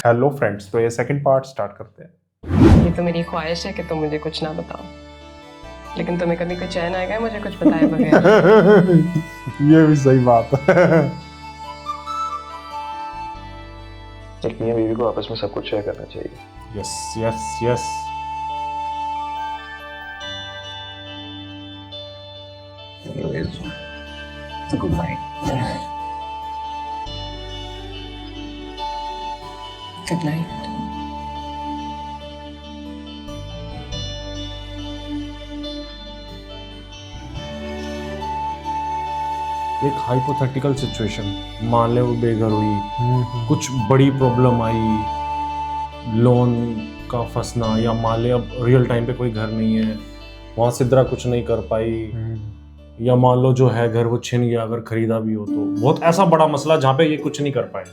Hello friends, तो ये second part start करते हैं। ये तो मेरी ख्वाहिश है कि तुम मुझे कुछ ना बताओ, लेकिन तुम्हें कभी कोई चैन आएगा मुझे कुछ बताए बगैर? ये भी सही बात है। एक मियां बीवी को आपस में सब कुछ शेयर करना चाहिए। Yes yes yes. Good night. Good night. एक हाइपोथेटिकल सिचुएशन, मान ले वो बेघर हुई, कुछ बड़ी प्रॉब्लम आई, लोन का फंसना, या मान ले अब रियल टाइम पे कोई घर नहीं है, वहाँ सिद्रा कुछ नहीं कर पाई, या मान लो जो है घर वो छिन गया अगर खरीदा भी हो तो। बहुत ऐसा बड़ा मसला जहाँ पे ये कुछ नहीं कर पाए,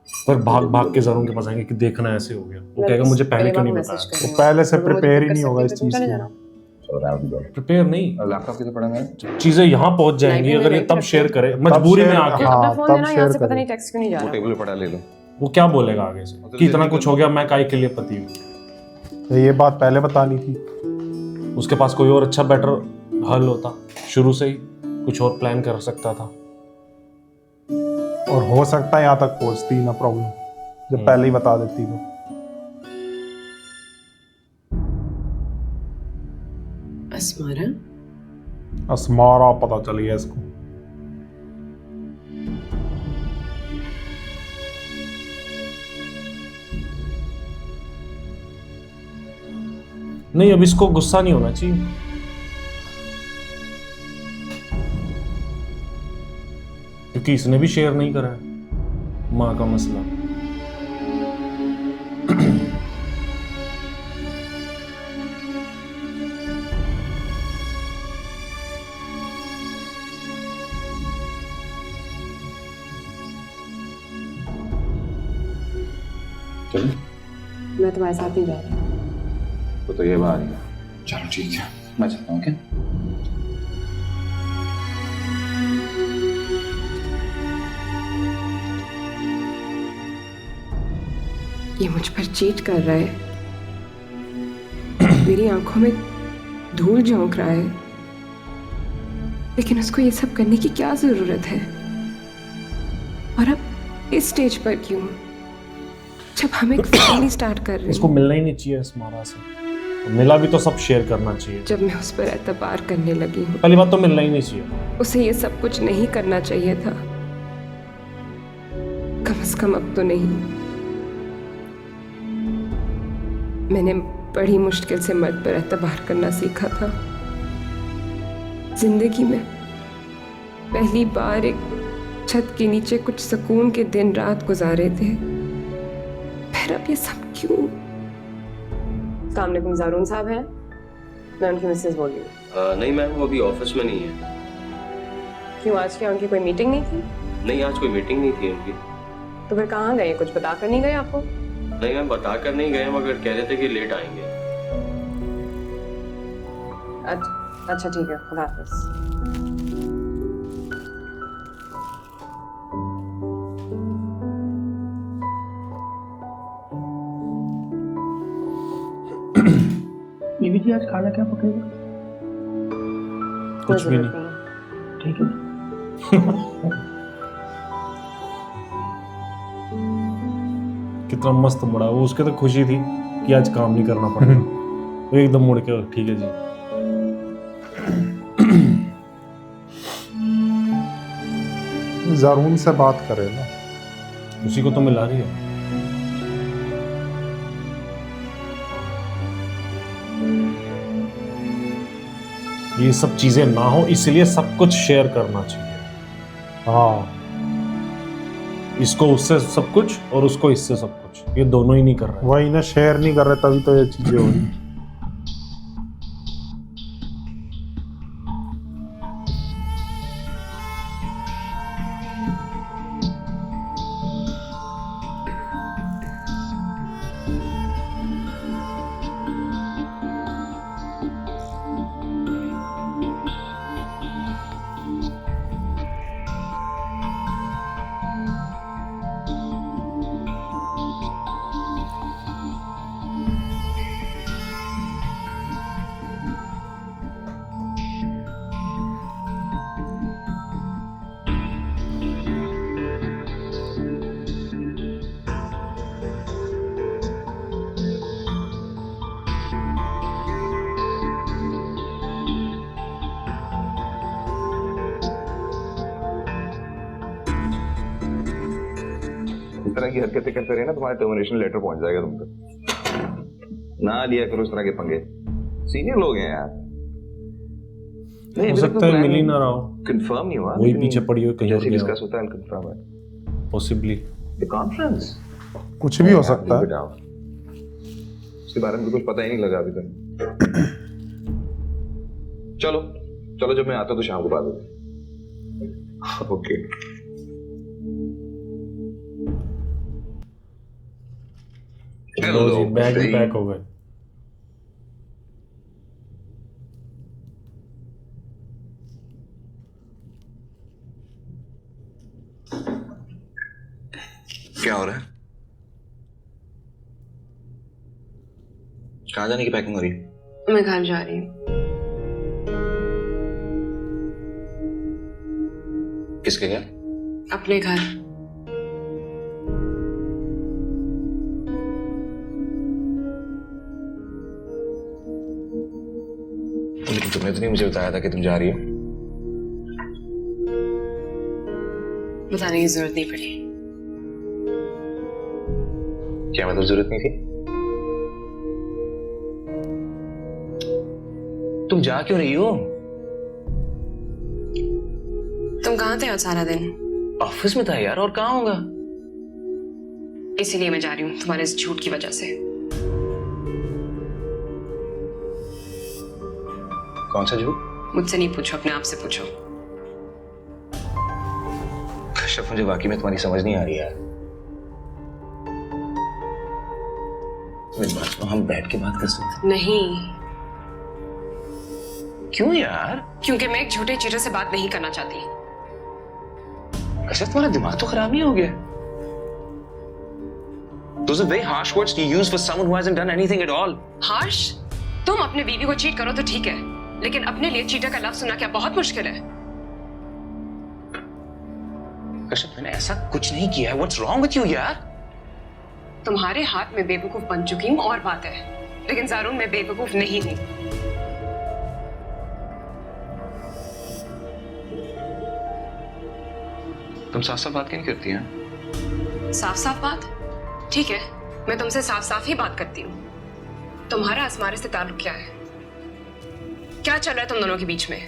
पर भाग भाग के जरूर के पास आएंगे कि देखना ऐसे हो गया। वो कहेगा मुझे पहले क्यों नहीं बताया। वो पहले से प्रिपेयर ही नहीं होगा इस चीज के। प्रिपेयर नहीं, लैपटॉप किधर पड़ा है? चीजें यहाँ पहुंच जाएंगी अगर ये तब शेयर करे मजबूरी में आके। हाँ, अपना फोन तब देना, यहाँ शेयर से पता करें। नहीं टेक्स्ट क्यों नहीं जा वो रहा। टेबल पे पड़ा, ले लो। वो क्या बोलेगा आगे से कि इतना कुछ हो गया, मैं काहे के लिए पति हूँ। ये बात पहले बतानी थी। उसके पास कोई और अच्छा बेटर हल होता, शुरू से ही कुछ और प्लान कर सकता था। और हो सकता है यहाँ तक पहुंचती ना प्रॉब्लम, जब पहले ही बता देती तो। अस्मारा, अस्मारा पता चल गया इसको। नहीं, अब इसको गुस्सा नहीं होना चाहिए। क्योंकि इसने भी शेयर नहीं करा है माँ का मसला। चलो, मैं तुम्हारे साथ ही जा रही हूँ। तो ये बात है। चलो ठीक है, मैं चलता हूँ। क्या ये मुझ पर चीट कर रहा है, मेरी आंखों में धूल झोंक रहा है, लेकिन उसको ये सब करने की क्या जरूरत है? और अब इस स्टेज पर क्यों, जब हम एक फैमिली स्टार्ट कर रहे इसको हैं? मिलना ही नहीं चाहिए अस्मारा से। मिला भी तो सब शेयर करना चाहिए। जब मैं उस पर एतबार करने लगी हूँ, पहली बात तो मिलना ही नहीं चाहिए। उसे ये सब कुछ नहीं करना चाहिए था, कम से कम अब तो नहीं। मैंने बड़ी मुश्किल से मर्द पर एतबार करना सीखा था। जिंदगी में पहली बार एक छत के नीचे कुछ सुकून के दिन रात गुजारे थे, फिर अब ये सब क्यों? अस्सलाम वालेकुम, ज़ारून साहब हैं? मैं उनकी मिसेज बोल रही हूँ। नहीं मैम, वो अभी ऑफिस में नहीं है। क्यों, आज क्या उनकी कोई मीटिंग नहीं थी? नहीं, आज कोई मीटिंग नहीं थी उनकी। तो फिर कहाँ गए? कुछ बता कर नहीं गए आपको? नहीं मैम, बता कर नहीं गए, मगर कह रहे थे कि लेट आएंगे। अच्छा ठीक है, खुदा हाफिज़। बीबी जी, आज खाना क्या पकेगा? कुछ भी नहीं। ठीक है। कितना मस्त मुड़ा वो, उसके तो खुशी थी कि आज काम नहीं करना पड़ेगा। वो एकदम मुड़ के ठीक है जी। जरून से बात करे ना। उसी को तो मिला रही है। ये सब चीजें ना हो इसलिए सब कुछ शेयर करना चाहिए। हाँ, इसको उससे सब कुछ और उसको इससे सब कुछ, ये दोनों ही नहीं कर रहे। वही ना, शेयर नहीं कर रहे तभी तो ये चीजें हो रही। इस तरह की हरकतें करते रहे ना तुम्हारे टर्मिनेशन लेटर पहुंच जाएगा तुम तक। ना लिया करो इस तरह के पंगे, सीनियर लोग हैं यार। हो सकता है मिल ही ना रहा हो, कंफर्म नहीं हुआ, वही पीछे पड़ी हो कहीं और जैसे गया डिस्कस होता है कंफर्म है पॉसिबली। द कॉन्फ्रेंस कुछ भी हो सकता है। उसके बारे में तो कुछ पता ही नहीं लगा अभी तक। चलो चलो, जब मैं आता तो शाम को बात होगी। ओके। लो जी, बैग भी पैक हो गए। क्या हो रहा है? कहाँ जाने की पैकिंग हो रही है? मैं घर जा रही हूँ। किसके घर? अपने घर। लेकिन तुमने तो नहीं मुझे बताया था कि तुम जा रही हो। बताने की जरूरत नहीं पड़ी। क्या मतलब जरूरत नहीं थी? तुम जा क्यों रही हो? तुम कहाँ थे आज सारा दिन? ऑफिस में था यार, और कहाँ होगा? इसीलिए मैं जा रही हूँ, तुम्हारे इस झूठ की वजह से। कौन सा झूठ? मुझसे नहीं पूछो, अपने आप से पूछो। कश्यप, मुझे वाकई में तुम्हारी समझ नहीं आ रही यार। इस बात को हम बैठ के बात कर सकते? नहीं। क्यों यार? क्योंकि मैं एक झूठे चीटर से बात नहीं करना चाहती। कश्यप, तुम्हारा दिमाग तो खराब नहीं हो गया? Those are very harsh words to use for someone who hasn't done anything at all. Harsh? तुम अपने बीवी को चीट करो तो ठीक है, लेकिन अपने लिए चीटर का लफ्ज सुनना क्या बहुत मुश्किल है? कश्यप, मैंने ऐसा कुछ नहीं किया है। What's wrong with you यार? तुम्हारे हाथ में बेवकूफ बन चुकी हूँ और बात है, लेकिन ज़ारून मैं बेवकूफ नहीं हूँ। तुम साफ साफ बात क्यों नहीं करती हैं? साफ साफ बात? ठीक है, मैं तुमसे साफ साफ ही बात करती हूँ। तुम्हारा असमारे से ताल्लुक क्या है? क्या चल रहा है तुम दोनों के बीच में?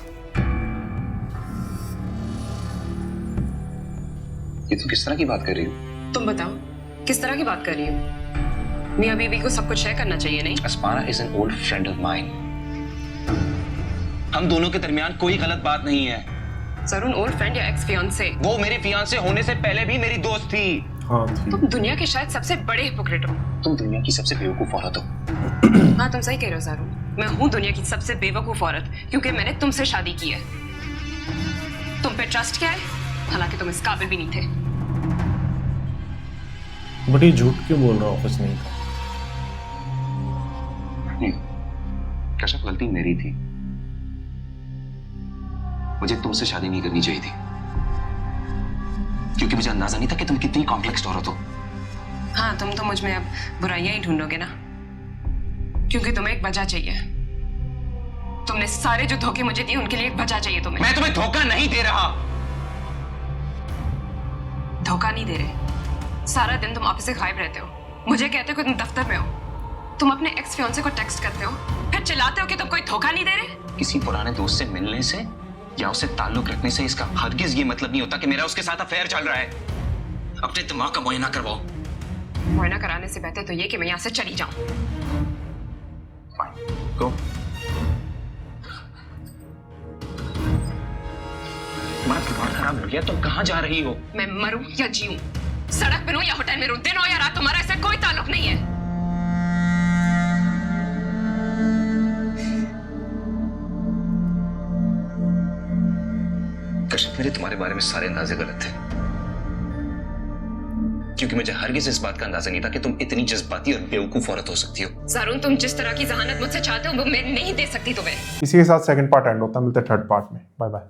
ये तुम किस तरह की बात कर रही हो? तुम बताओ, किस तरह की बात कर रही हो? मियाँ बीवी को सब कुछ शेयर करना चाहिए, नहीं? अस्माना is an old friend of mine. हम दोनों के दरमियान कोई गलत बात नहीं है। ज़ारून ओल्ड फ्रेंड या एक्स फियांसे? वो मेरे फियांसे होने से पहले भी मेरी दोस्त थी। हाँ थी। तुम दुनिया के शायद सबसे बड़े हिपोक्रेट हो। तुम दुनिया की सबसे बेवकूफ औरत हो। हाँ, तुम सही कह रहे हो ज़ारून। मैं हूँ दुनिया की सबसे बेवकूफ औरत, क्योंकि मैंने तुमसे शादी की है। तुम पे ट्रस्ट किया है, हालांकि तुम इस काबिल भी नहीं थे। बट ये झूठ क्यों बोल रहा? ऑफिस नहीं था। कश्यप, गलती मेरी थी। मुझे तुमसे शादी नहीं करनी चाहिए थी, क्योंकि मुझे अंदाजा नहीं था कि तुम कितनी कॉम्प्लेक्स औरत हो। हाँ, तुम तो मुझ में अब बुराइयां ही ढूंढोगे ना, क्योंकि तुम्हें एक वजह चाहिए। तुमने सारे जो धोखे मुझे दिए, उनके लिए एक वजह चाहिए तुम्हें। मैं तुम्हें धोखा नहीं दे रहा। धोखा नहीं दे रहे। सारा दिन तुम ऑफिस से गायब रहते हो, मुझे कहते हो कि तुम दफ्तर में हो। तुम अपने एक्स फियांसे को टेक्स्ट करते हो, फिर चिल्लाते हो कि तुम कोई धोखा नहीं दे रहे। किसी पुराने दोस्त से मिलने से या उससे ताल्लुक रखने से इसका हरगिज ये मतलब नहीं होता कि मेरा उसके साथ अफेयर चल रहा है। अपने दिमाग का मुआयना करवाओ। मुआयना कराने से बेहतर तो ये कि मैं यहाँ से चली जाऊं। फाइन, गो। तुम्हारा दिमाग खराब हो गया? तुम कहाँ जा रही हो? मैं मरूं या जीऊं, सड़क पे रहूं या होटल में रहूं, दिन हो या रात, तुम्हारा इससे कोई ताल्लुक नहीं है। कश्यप, मेरे तुम्हारे बारे में सारे अंदाजे गलत थे, क्योंकि मुझे हरगिज इस बात का अंदाजा नहीं था कि तुम इतनी जज्बाती और बेवकूफ औरत हो सकती हो। ज़ारून, तुम जिस तरह की जहानत मुझसे चाहते हो वो मैं नहीं दे सकती तुम्हें। इसी के साथ सेकंड पार्ट एंड होता है। मिलते हैं थर्ड पार्ट में। Bye bye.